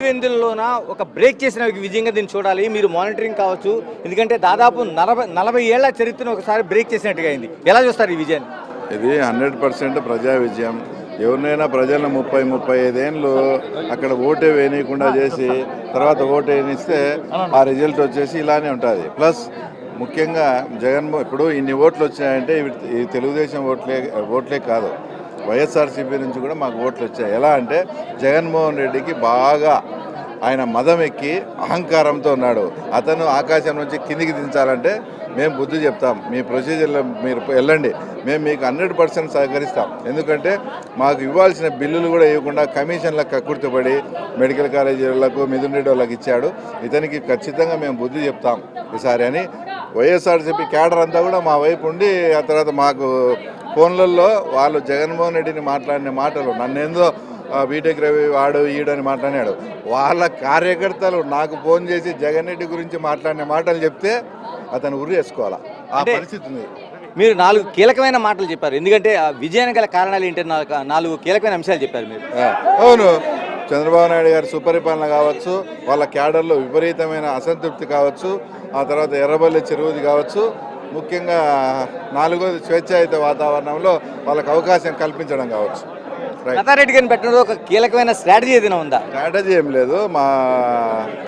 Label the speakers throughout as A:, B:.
A: పులివెందులలోన ఒక బ్రేక్ చేసిన విజయంగా దీన్ని చూడాలి. మీరు మానిటరింగ్ కావచ్చు, ఎందుకంటే దాదాపు 40 ఏళ్ల చరిత్రను ఒకసారి బ్రేక్ చేసినట్టుగా అయింది. ఎలా చూస్తారు ఈ విజయాన్ని?
B: ఇది 100% ప్రజా విజయం. ఎవరినైనా ప్రజలను 35 ఏళ్ళు అక్కడ ఓటే వేయకుండా చేసి తర్వాత ఓటు వేయనిస్తే ఆ రిజల్ట్ వచ్చేసి ఇలానే ఉంటుంది. ప్లస్ ముఖ్యంగా జగన్మోహన్ ఇప్పుడు ఇన్ని ఓట్లు వచ్చాయంటే ఈ తెలుగుదేశం ఓట్లే కాదు, వైఎస్ఆర్సీపీ నుంచి కూడా మాకు ఓట్లు వచ్చాయి. ఎలా అంటే జగన్మోహన్ రెడ్డికి బాగా ఆయన మదం ఎక్కి అహంకారంతో ఉన్నాడు. అతను ఆకాశం నుంచి కిందికి దించాలంటే మేము బుద్ధి చెప్తాం, మీ ప్రొసీజర్లో మీరు వెళ్ళండి, మేము మీకు 100% సహకరిస్తాం. ఎందుకంటే మాకు ఇవ్వాల్సిన బిల్లులు కూడా ఇవ్వకుండా కమిషన్లకు కక్కుర్తిపడి మెడికల్ కాలేజీలకు మిథున్ రెడ్డి వాళ్ళకి ఇచ్చాడు. ఇతనికి ఖచ్చితంగా మేము బుద్ధి చెప్తాం ఈసారి అని వైఎస్ఆర్సీపీ క్యాడర్ అంతా కూడా మా వైపు ఉండి, ఆ తర్వాత మాకు ఫోన్లలో వాళ్ళు జగన్మోహన్ రెడ్డిని మాట్లాడిన మాటలు, నన్నేందో బీటెక్ రవి వాడు ఈడని మాట్లాడాడు, వాళ్ళ కార్యకర్తలు నాకు ఫోన్ చేసి జగన్ రెడ్డి గురించి మాట్లాడిన మాటలు చెప్తే అతను ఉరి వేసుకోవాలా, ఆ పరిస్థితి ఉంది.
A: మీరు 4 కీలకమైన మాటలు చెప్పారు. ఎందుకంటే ఆ విజయానికి గల కారణాలు ఏంటి? 4 కీలకమైన అంశాలు చెప్పారు మీరు.
B: అవును, చంద్రబాబు నాయుడు గారి సుపరిపాలన కావచ్చు, వాళ్ళ క్యాడర్లో విపరీతమైన అసంతృప్తి కావచ్చు, ఆ తర్వాత ఎర్రబల్లి చెరువుది కావచ్చు, ముఖ్యంగా 4వది స్వేచ్ఛాయుత వాతావరణంలో వాళ్ళకి అవకాశం కల్పించడం కావచ్చు.
A: లతారెడ్డి గారిని పెట్టడంలో ఒక కీలకమైన స్ట్రాటజీ ఏదైనా ఉందా?
B: స్ట్రాటజీ ఏం లేదు. మా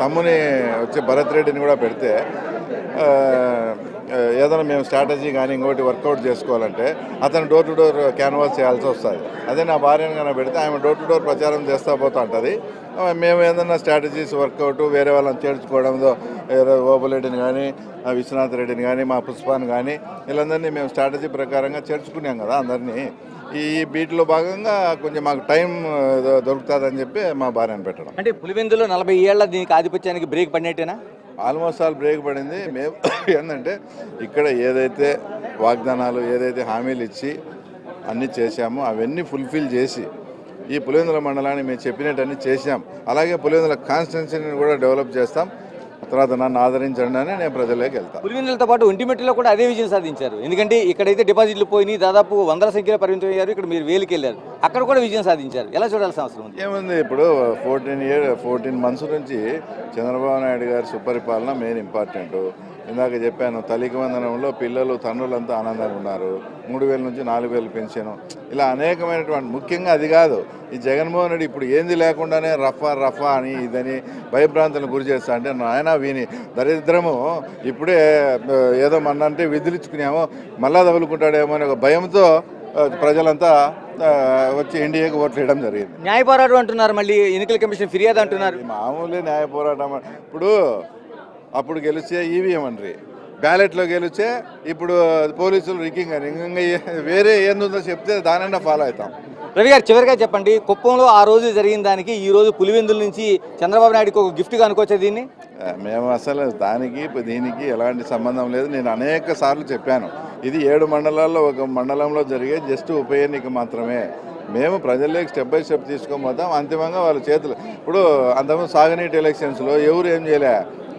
B: తమ్ముని వచ్చి భరత్ రెడ్డిని కూడా పెడితే ఏదైనా మేము స్ట్రాటజీ కానీ ఇంకోటి వర్కౌట్ చేసుకోవాలంటే అతను డోర్ టు డోర్ క్యాన్వాస్ చేయాల్సి వస్తుంది. అదే నా భార్యను కన్నా పెడితే ఆమె డోర్ టు డోర్ ప్రచారం చేస్తూ పోతూ ఉంటుంది. మేము ఏదన్నా స్ట్రాటజీస్ వర్కౌట్ వేరే వాళ్ళని చేర్చుకోవడంతో ఓబులరెడ్డిని కానీ విశ్వనాథ్ రెడ్డిని కానీ మా పుష్పాన్ని కానీ వీళ్ళందరినీ మేము స్ట్రాటజీ ప్రకారంగా చేర్చుకున్నాం కదా అందరినీ. ఈ బీట్లో భాగంగా కొంచెం మాకు టైం దొరుకుతుందని చెప్పి మా భార్యను పెట్టడం.
A: అంటే పులివెందులో 40 ఏళ్ల దీనికి ఆధిపత్యానికి బ్రేక్ పడినట్టేనా?
B: ఆల్మోస్ట్ ఆల్ బ్రేక్ పడింది. మేము ఏంటంటే ఇక్కడ ఏదైతే వాగ్దానాలు ఏదైతే హామీలు ఇచ్చి అన్నీ చేశామో అవన్నీ ఫుల్ఫిల్ చేసి ఈ పులివెందుల మండలాన్ని మేము చెప్పినట్టన్నీ చేశాం. అలాగే పులివెందుల కాన్స్టిట్యున్సీని కూడా డెవలప్ చేస్తాం. తర్వాత నన్ను ఆదరించండి అని నేను ప్రజల్లోకి వెళ్తాను.
A: పులివెందులతో పాటు ఒంటిమిట్టలో కూడా అదే విజయం సాధించారు. ఎందుకంటే ఇక్కడైతే డిపాజిట్లు పోయినాయి, దాదాపు 100ల సంఖ్యలో పరిమితం అయ్యారు. ఇక్కడ మీరు 1000కి వెళ్ళారు, అక్కడ కూడా విజయం సాధించారు. ఎలా చూడాల్సిన అవసరం ఉంది?
B: ఏముంది, ఇప్పుడు 14 months నుంచి చంద్రబాబు నాయుడు గారి సుపరిపాలన మెయిన్ ఇంపార్టెంట్. ఇందాక చెప్పాను, తల్లికి వందనంలో పిల్లలు తండ్రులంతా ఆనందంగా ఉన్నారు. 3000 నుంచి 4000 పెన్షన్, ఇలా అనేకమైనటువంటి, ముఖ్యంగా అది కాదు, ఈ జగన్మోహన్ రెడ్డి ఇప్పుడు ఏంది లేకుండానే రఫా అని ఇదని భయభ్రాంతులను గురి చేస్తా అంటే నాయన వీని దరిద్రము ఇప్పుడే ఏదో మన్నంటే విధులించుకున్నామో మళ్ళా తగులుకుంటాడేమో అనే ఒక భయంతో ప్రజలంతా వచ్చి ఎన్డీఏకి ఓట్లు వేయడం జరిగింది.
A: న్యాయ పోరాటం అంటున్నారు, మళ్ళీ ఎన్నికల కమిషన్ ఫిర్యాదు అంటున్నారు.
B: మామూలే న్యాయ పోరాటం. అప్పుడు గెలిచే ఈవీఎం అండ్రి, బ్యాలెట్లో గెలిచే ఇప్పుడు పోలీసులు రికింగ్ అని, ఇంకా వేరే ఏందో చెప్తే దానన్నా ఫాలో అవుతాం.
A: రవి గారు, చివరిగా చెప్పండి, కుప్పంలో ఆ రోజు జరిగిన దానికి ఈ రోజు పులివెందుల నుంచి చంద్రబాబు నాయుడుకి ఒక గిఫ్ట్గా అనుకోవచ్చా దీన్ని?
B: మేము అసలు దానికి దీనికి ఎలాంటి సంబంధం లేదు. నేను అనేక సార్లు చెప్పాను, ఇది 7 మండలాల్లో ఒక మండలంలో జరిగే జస్ట్ ఉప ఎన్నిక మాత్రమే. మేము ప్రజల్లోకి స్టెప్ బై స్టెప్ తీసుకొని పోతాం. అంతిమంగా వాళ్ళ చేతులు, ఇప్పుడు అంతకుముందు సాగునీటి ఎలక్షన్స్లో ఎవరు ఏం చేయలే,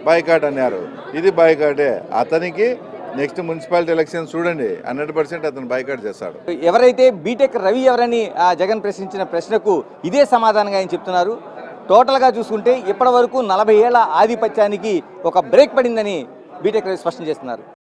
B: బాయ్కాట్ అన్నారు. ఇది బాయ్కాటే. అతనికి నెక్స్ట్ మున్సిపాలిటీ ఎలక్షన్ చూడండి, 100% అతను బాయ్కాట్ చేస్తాడు.
A: ఎవరైతే బీటెక్ రవి ఎవరని జగన్ ప్రశ్నించిన ప్రశ్నకు ఇదే సమాధానంగా ఆయన చెప్తున్నారు. టోటల్గా చూసుకుంటే ఇప్పటి వరకు 40 ఏళ్ల ఆధిపత్యానికి ఒక బ్రేక్ పడిందని బీటెక్ రవి స్పష్టం చేస్తున్నారు.